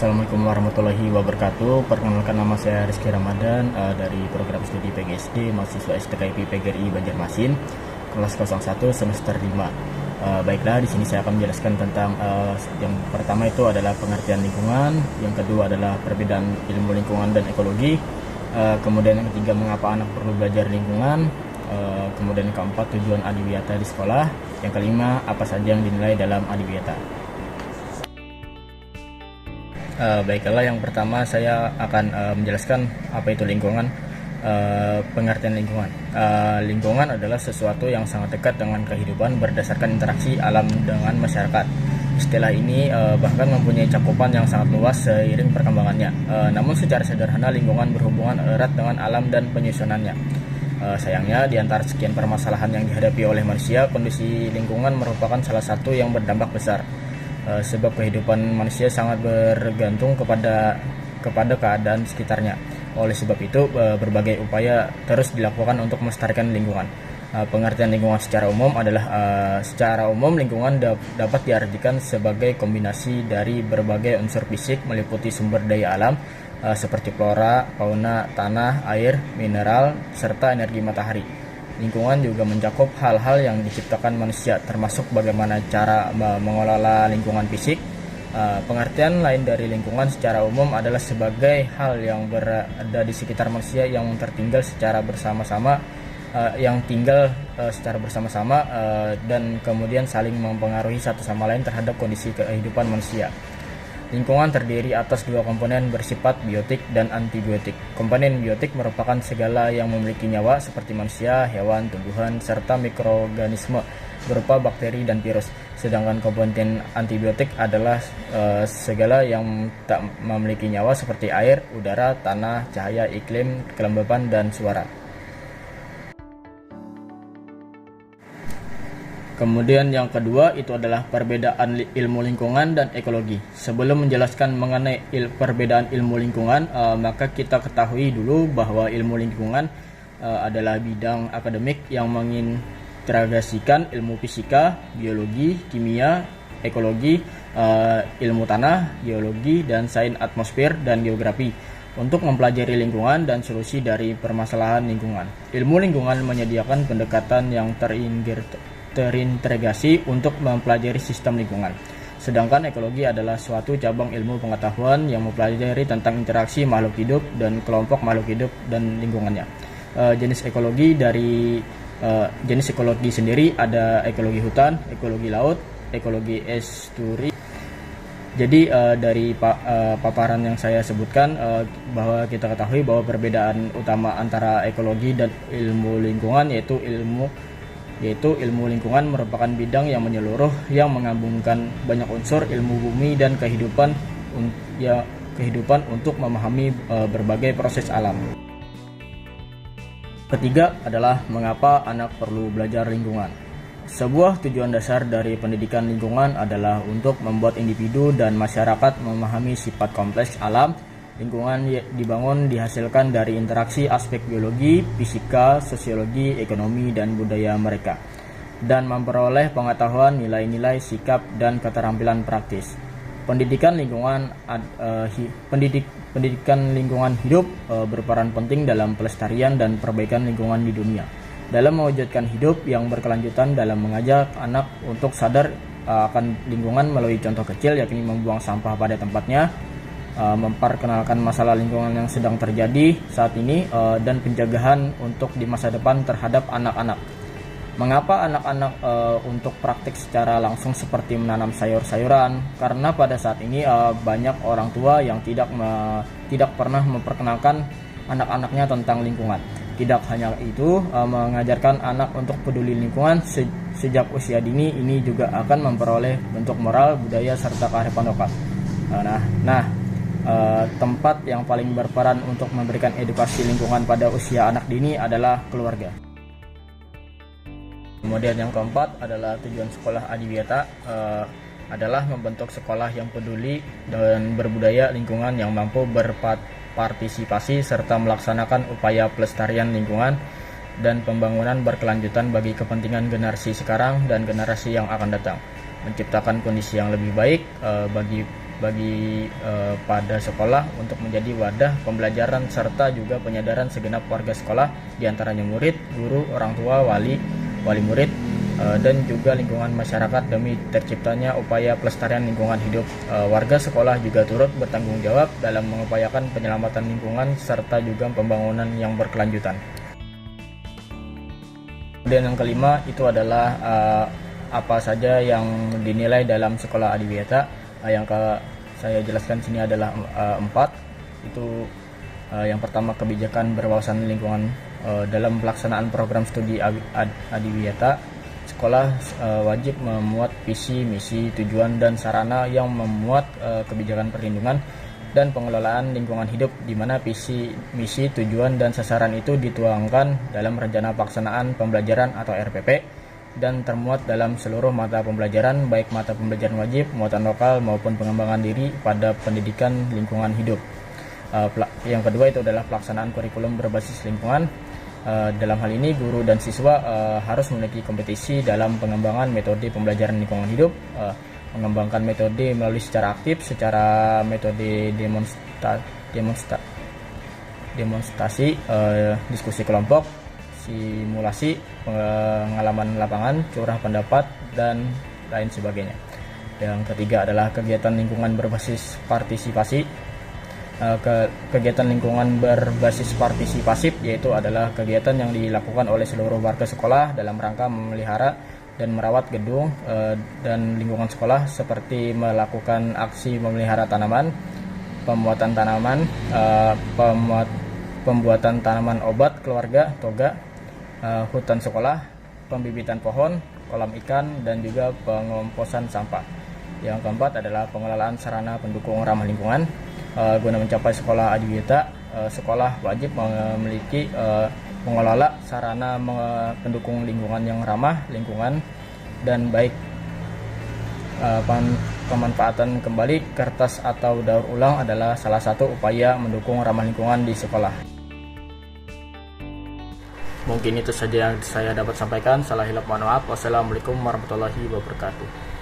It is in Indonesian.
Assalamualaikum warahmatullahi wabarakatuh. Perkenalkan, nama saya Rizky Ramadan dari program studi PGSD, mahasiswa STKIP PGRI Banjarmasin, kelas 01 semester 5. Baiklah, di sini saya akan menjelaskan tentang yang pertama itu adalah pengertian lingkungan, yang kedua adalah perbedaan ilmu lingkungan dan ekologi, kemudian yang ketiga mengapa anak perlu belajar lingkungan, kemudian yang keempat tujuan adiwiyata di sekolah, yang kelima apa saja yang dinilai dalam adiwiyata. Baiklah, yang pertama saya akan menjelaskan apa itu lingkungan. Pengertian lingkungan. Lingkungan adalah sesuatu yang sangat dekat dengan kehidupan berdasarkan interaksi alam dengan masyarakat. Istilah ini bahkan mempunyai cakupan yang sangat luas seiring perkembangannya. Namun secara sederhana lingkungan berhubungan erat dengan alam dan penyusunannya. Sayangnya di antara sekian permasalahan yang dihadapi oleh manusia, kondisi lingkungan merupakan salah satu yang berdampak besar. Sebab kehidupan manusia sangat bergantung kepada keadaan sekitarnya. Oleh sebab itu, berbagai upaya terus dilakukan untuk melestarikan lingkungan. Pengertian lingkungan secara umum adalah lingkungan dapat diartikan sebagai kombinasi dari berbagai unsur fisik meliputi sumber daya alam seperti flora, fauna, tanah, air, mineral, serta energi matahari. Lingkungan juga mencakup hal-hal yang diciptakan manusia, termasuk bagaimana cara mengelola lingkungan fisik. Pengertian lain dari lingkungan secara umum adalah sebagai hal yang berada di sekitar manusia yang tertinggal secara bersama-sama, dan kemudian saling mempengaruhi satu sama lain terhadap kondisi kehidupan manusia. Lingkungan terdiri atas dua komponen bersifat biotik dan antibiotik. Komponen biotik merupakan segala yang memiliki nyawa seperti manusia, hewan, tumbuhan, serta mikroorganisme berupa bakteri dan virus. Sedangkan komponen antibiotik adalah segala yang tak memiliki nyawa seperti air, udara, tanah, cahaya, iklim, kelembaban, dan suara. Kemudian yang kedua itu adalah perbedaan ilmu lingkungan dan ekologi. Sebelum menjelaskan mengenai perbedaan ilmu lingkungan, maka kita ketahui dulu bahwa ilmu lingkungan adalah bidang akademik yang mengintegrasikan ilmu fisika, biologi, kimia, ekologi, ilmu tanah, geologi, dan sains atmosfer dan geografi untuk mempelajari lingkungan dan solusi dari permasalahan lingkungan. Ilmu lingkungan menyediakan pendekatan yang terintegrasi untuk mempelajari sistem lingkungan. Sedangkan ekologi adalah suatu cabang ilmu pengetahuan yang mempelajari tentang interaksi makhluk hidup dan kelompok makhluk hidup dan lingkungannya. Jenis ekologi sendiri ada ekologi hutan, ekologi laut, ekologi esturi. Jadi dari paparan yang saya sebutkan, bahwa kita ketahui bahwa perbedaan utama antara ekologi dan ilmu lingkungan yaitu ilmu lingkungan merupakan bidang yang menyeluruh yang menggabungkan banyak unsur ilmu bumi dan kehidupan untuk memahami berbagai proses alam. Ketiga adalah mengapa anak perlu belajar lingkungan. Sebuah tujuan dasar dari pendidikan lingkungan adalah untuk membuat individu dan masyarakat memahami sifat kompleks alam. Lingkungan dihasilkan dari interaksi aspek biologi, fisika, sosiologi, ekonomi, dan budaya mereka, dan memperoleh pengetahuan, nilai-nilai, sikap, dan keterampilan praktis. Pendidikan lingkungan hidup berperan penting dalam pelestarian dan perbaikan lingkungan di dunia. Dalam mewujudkan hidup yang berkelanjutan, dalam mengajak anak untuk sadar akan lingkungan melalui contoh kecil, yakni membuang sampah pada tempatnya, memperkenalkan masalah lingkungan yang sedang terjadi saat ini, dan pencegahan untuk di masa depan terhadap anak-anak. Mengapa anak-anak untuk praktik secara langsung seperti menanam sayur-sayuran? Karena pada saat ini banyak orang tua yang tidak pernah memperkenalkan anak-anaknya tentang lingkungan. Tidak hanya itu, mengajarkan anak untuk peduli lingkungan sejak usia dini ini juga akan memperoleh bentuk moral, budaya, serta kearifan lokal. Tempat yang paling berperan untuk memberikan edukasi lingkungan pada usia anak dini adalah keluarga. Kemudian yang keempat adalah tujuan sekolah adiwiyata adalah membentuk sekolah yang peduli dan berbudaya lingkungan yang mampu berpartisipasi serta melaksanakan upaya pelestarian lingkungan dan pembangunan berkelanjutan bagi kepentingan generasi sekarang dan generasi yang akan datang. Menciptakan kondisi yang lebih baik bagi pada sekolah untuk menjadi wadah pembelajaran serta juga penyadaran segenap warga sekolah, diantaranya murid, guru, orang tua, wali murid, dan juga lingkungan masyarakat demi terciptanya upaya pelestarian lingkungan hidup. Warga sekolah juga turut bertanggung jawab dalam mengupayakan penyelamatan lingkungan serta juga pembangunan yang berkelanjutan. Dan yang kelima itu adalah apa saja yang dinilai dalam sekolah adiwiyata. Yang saya jelaskan sini adalah 4. Itu yang pertama, kebijakan berwawasan lingkungan. Dalam pelaksanaan program studi adiwiyata, sekolah wajib memuat visi, misi, tujuan, dan sarana yang memuat kebijakan perlindungan dan pengelolaan lingkungan hidup, di mana visi, misi, tujuan, dan sasaran itu dituangkan dalam rencana pelaksanaan pembelajaran atau RPP dan termuat dalam seluruh mata pembelajaran, baik mata pembelajaran wajib, muatan lokal, maupun pengembangan diri pada pendidikan lingkungan hidup. Yang kedua itu adalah pelaksanaan kurikulum berbasis lingkungan. Dalam hal ini, guru dan siswa harus memiliki kompetisi dalam pengembangan metode pembelajaran lingkungan hidup, mengembangkan metode melalui secara aktif, secara metode demonstrasi, diskusi kelompok, simulasi, pengalaman lapangan, curah pendapat, dan lain sebagainya. Yang ketiga adalah kegiatan lingkungan berbasis partisipasi. Kegiatan lingkungan berbasis partisipasif yaitu adalah kegiatan yang dilakukan oleh seluruh warga sekolah dalam rangka memelihara dan merawat gedung dan lingkungan sekolah, seperti melakukan aksi memelihara tanaman, pemuatan tanaman, pembuatan tanaman obat keluarga, toga, hutan sekolah, pembibitan pohon, kolam ikan, dan juga pengomposan sampah. Yang keempat adalah pengelolaan sarana pendukung ramah lingkungan. Guna mencapai sekolah adiwiyata, sekolah wajib memiliki mengelola sarana pendukung lingkungan yang ramah lingkungan dan baik. Pemanfaatan kembali kertas atau daur ulang adalah salah satu upaya mendukung ramah lingkungan di sekolah. Mungkin itu saja yang saya dapat sampaikan. Salah hilap mohon maaf. Wassalamualaikum warahmatullahi wabarakatuh.